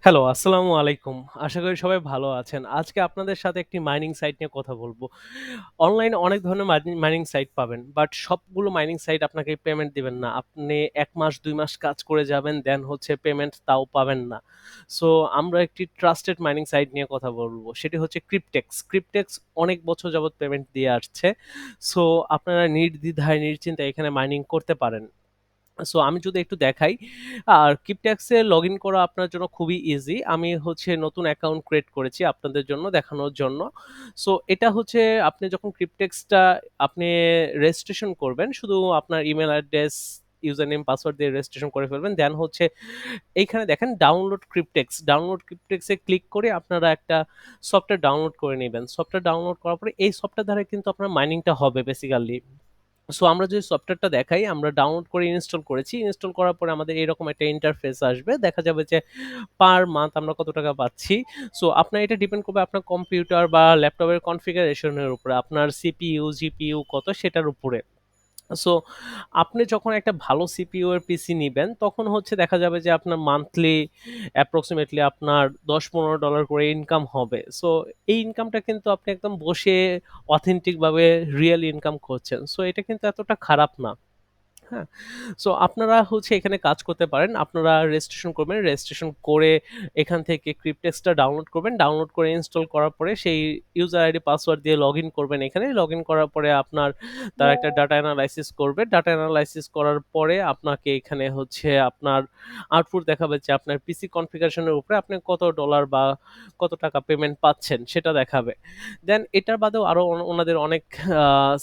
Hello, আসসালামু আলাইকুম। আশা করি সবাই ভালো আছেন। আজকে আপনাদের সাথে একটি মাইনিং সাইট নিয়ে কথা বলব। অনলাইনে অনেক ধরনের মাইনিং সাইট পাবেন। বাট সবগুলো মাইনিং সাইট আপনাকে পেমেন্ট দিবেন না। আপনি ১ মাস ২ মাস কাজ করে যাবেন, দেন হচ্ছে পেমেন্ট তাও পাবেন না। সো আমরা একটি ট্রাস্টেড মাইনিং সাইট নিয়ে কথা বলব। সেটি হচ্ছে ক্রিপটেক্স। ক্রিপটেক্স অনেক বছর যাবৎ পেমেন্ট দিয়ে আসছে। সো আপনারা নির্দ্বিধায় নিশ্চিন্তে এখানে মাইনিং করতে পারেন। সো আমি যদি একটু দেখাই, আর কিপটেক্সে লগইন করা আপনার জন্য খুবই ইজি। আমি হচ্ছে নতুন অ্যাকাউন্ট ক্রিয়েট করেছি আপনাদের জন্য দেখানোর জন্য। সো এটা হচ্ছে আপনি যখন ক্রিপটেক্সটা আপনি রেজিস্ট্রেশন করবেন, শুধু আপনার email address, user name, password দিয়ে রেজিস্ট্রেশন করে ফেলবেন। দেন হচ্ছে এইখানে দেখেন ডাউনলোড ক্রিপটেক্স। ডাউনলোড ক্রিপটেক্সে ক্লিক করে আপনারা একটা সফটওয়্যার ডাউনলোড করে নিবেন। সফটওয়্যার ডাউনলোড করার পরে এই সফটওয়্যার দ্বারা কিন্তু আপনার মাইনিংটা হবে বেসিক্যালি। সো আমরা যদি সফটওয়্যারটা দেখাই, আমরা ডাউনলোড করে ইনস্টল করেছি। ইনস্টল করার পরে আমাদের এরকম একটা ইন্টারফেস আসবে। দেখা যাবে যে পার মান্থ আমরা কত টাকা পাচ্ছি। সো আপনার এটা ডিপেন্ড করবে আপনার কম্পিউটার বা ল্যাপটপের কনফিগারেশন এর উপরে। আপনার সিপিইউ, জিপিইউ কত সেটার উপরে। সো আপনি যখন একটা ভালো সিপিইউ এর পিসি নিবেন, তখন হচ্ছে দেখা যাবে যে আপনার মান্থলি অ্যাপ্রক্সিমেটলি আপনার $১০-১৫ করে ইনকাম হবে। সো এই ইনকামটা কিন্তু আপনি একদম বসে অথেন্টিক ভাবে রিয়েল ইনকাম করছেন। সো এটা কিন্তু এতটা খারাপ না। হ্যাঁ? সো আপনারা হচ্ছে এখানে কাজ করতে পারেন। আপনারা রেজিস্ট্রেশন করবেন। রেজিস্ট্রেশন করে এখান থেকে ক্রিপটেক্সটা ডাউনলোড করবেন। ডাউনলোড করে ইনস্টল করার পরে সেই ইউজার আইডি পাসওয়ার্ড দিয়ে লগইন করবেন এখানে। লগইন করার পরে আপনার তারা একটা ডাটা এনালাইসিস করবে। ডাটা এনালাইসিস করার পরে আপনাকে এখানে হচ্ছে আপনার আউটপুট দেখাবে যে আপনার পিসি কনফিগারেশন এর উপরে আপনি কত ডলার বা কত টাকা পেমেন্ট পাচ্ছেন সেটা দেখাবে। দেন এটার বাদেও আরো ওনাদের অনেক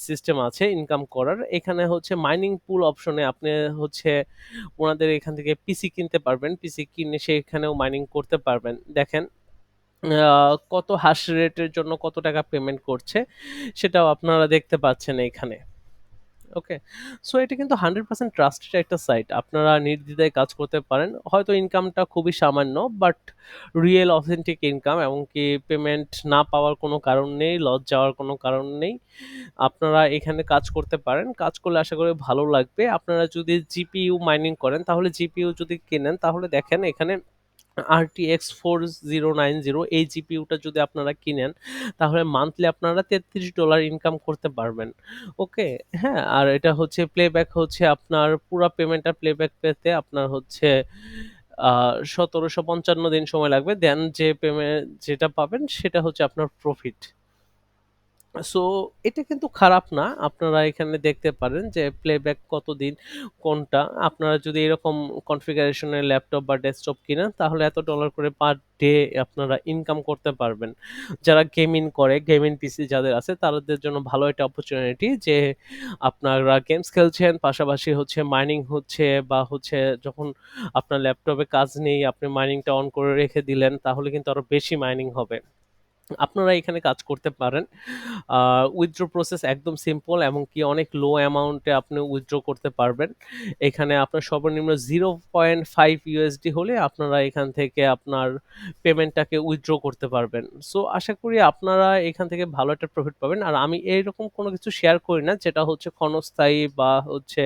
সিস্টেম আছে ইনকাম করার। এখানে হচ্ছে মাইনিং পুল অপশনে আপনি হচ্ছে ওনাদের এখান থেকে পিসি কিনতে পারবেন। পিসি কিনে সেখানেও মাইনিং করতে পারবেন। দেখেন কত হাশ রেটের জন্য কত টাকা পেমেন্ট করছে সেটাও আপনারা দেখতে পাচ্ছেন এইখানে। ওকে। সো এটা কিন্তু 100% ট্রাস্টেড একটা সাইট। আপনারা নির্দ্বিধায় কাজ করতে পারেন। হয়তো ইনকামটা খুবই সামান্য, বাট রিয়েল অথেন্টিক ইনকাম, এমনকি পেমেন্ট না পাওয়ার কোনো কারণ নেই, লস যাওয়ার কোনো কারণ নেই। আপনারা এখানে কাজ করতে পারেন। কাজ করলে আশা করি ভালো লাগবে। আপনারা যদি জিপিইউ মাইনিং করেন, তাহলে জিপিইউ যদি কেনেন, তাহলে দেখেন এখানে RTX 4090 এই জিপিইউটা যদি আপনারা কিনেন, তাহলে মান্থলি আপনারা $33 ইনকাম করতে পারবেন। ওকে? হ্যাঁ? আর এটা হচ্ছে প্লেব্যাক হচ্ছে আপনার পুরা পেমেন্টটা প্লেব্যাক পেতে আপনার হচ্ছে আ ১৭৫৫ দিন সময় লাগবে। দেন যেটা পাবেন সেটা হচ্ছে আপনার প্রফিট। সো এটা কিন্তু খারাপ না। আপনারা এখানে দেখতে পারেন যে প্লেব্যাক কতদিন কোনটা। আপনারা যদি এরকম কনফিগারেশন এর ল্যাপটপ বা ডেস্কটপ কিনেন, তাহলে এত ডলার করে পার ডে আপনারা ইনকাম করতে পারবেন। যারা গেমিং করে, গেমিং পিসি যাদের আছে তাদের জন্য ভালো একটা অপরচুনিটি যে আপনারা গেমস খেলছেন, পাশাপাশি হচ্ছে মাইনিং হচ্ছে বা হচ্ছে যখন আপনার ল্যাপটপে কাজ নেই আপনি মাইনিংটা অন করে রেখে দিলেন, তাহলে কিন্তু আরো বেশি মাইনিং হবে। আপনারা এখানে কাজ করতে পারেন। আ উইথড্র প্রসেস একদম সিম্পল, এমনকি অনেক লো অ্যামাউন্টে আপনি উইথড্র করতে পারবেন। এখানে আপনার সর্বনিম্ন 0.5 ইউএসডি হলে আপনারা এখান থেকে আপনার পেমেন্টটাকে উইথড্র করতে পারবেন। সো আশা করি আপনারা এখান থেকে ভালো একটা প্রফিট পাবেন। আর আমি এইরকম কোনো কিছু শেয়ার করি না যেটা হচ্ছে ক্ষণস্থায়ী বা হচ্ছে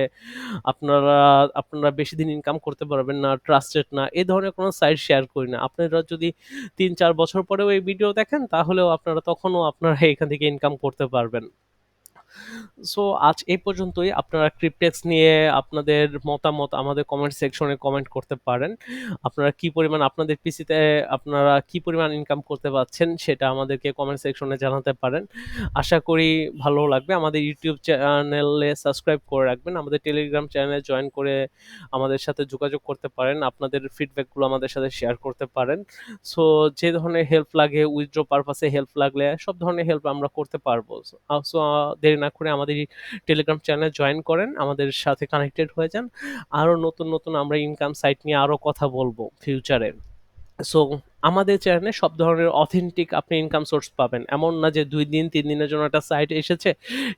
আপনারা আপনারা বেশিদিন ইনকাম করতে পারবেন না, ট্রাস্টেড না। এ ধরনের কোনো সাইট শেয়ার করি না। আপনারা যদি ৩-৪ বছর পরেও এই ভিডিও দেখেন, তাহলেও আপনারা তখনও আপনারা এখান থেকে ইনকাম করতে পারবেন। সো আজ এই পর্যন্তই। আপনারা ক্রিপটেক্স নিয়ে আপনাদের মতামত আমাদের কমেন্ট সেকশনে কমেন্ট করতে পারেন। আপনারা কি পরিমাণ আপনাদের পিসিতে আপনারা কি পরিমাণ ইনকাম করতে পারছেন সেটা আমাদেরকে কমেন্ট সেকশনে জানাতে পারেন। আশা করি ভালো লাগবে। আমাদের YouTube চ্যানেলে সাবস্ক্রাইব করে রাখবেন। আমাদের টেলিগ্রাম চ্যানেলে জয়েন করে আমাদের সাথে যোগাযোগ করতে পারেন। আপনাদের ফিডব্যাক গুলো আমাদের সাথে শেয়ার করতে পারেন। সো যে ধরনের হেল্প লাগে, উইথড্র পারপাস এ হেল্প লাগলে সব ধরনের হেল্প আমরা করতে পারবো। দেরি না করে আমাদের এই টেলিগ্রাম চ্যানেলে জয়েন করেন। আমাদের সাথে কানেক্টেড হয়ে যান। আরো নতুন আমরা ইনকাম সাইট নিয়ে আরো কথা বলবো ফিউচারে। সো আমাদের চ্যানেলে সব ধরনের অথেন্টিক আপনি ইনকাম সোর্স পাবেন। এমন না যে ২ দিন ৩ দিনের জন্য একটা সাইট এসেছে,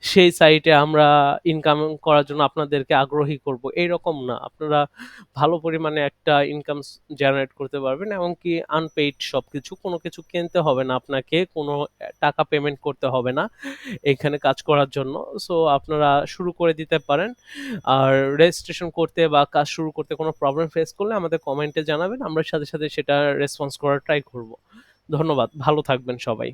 সেই সাইটে আমরা ইনকাম করার জন্য আপনাদেরকে আগ্রহী করব। এইরকম না। আপনারা ভালো পরিমাণে একটা ইনকাম জেনারেট করতে পারবেন, এমনকি আনপেইড সবকিছু। কোনো কিছু কিনতে হবে না আপনাকে, কোনো টাকা পেমেন্ট করতে হবে না এখানে কাজ করার জন্য। সো আপনারা শুরু করে দিতে পারেন। আর রেজিস্ট্রেশন করতে বা কাজ শুরু করতে কোনো প্রবলেম ফেস করলে আমাদের কমেন্টে জানাবেন। আমরা সাথে, সাথে সেটা রেসপন্স করার ট্রাই করব। ধন্যবাদ। ভালো থাকবেন সবাই।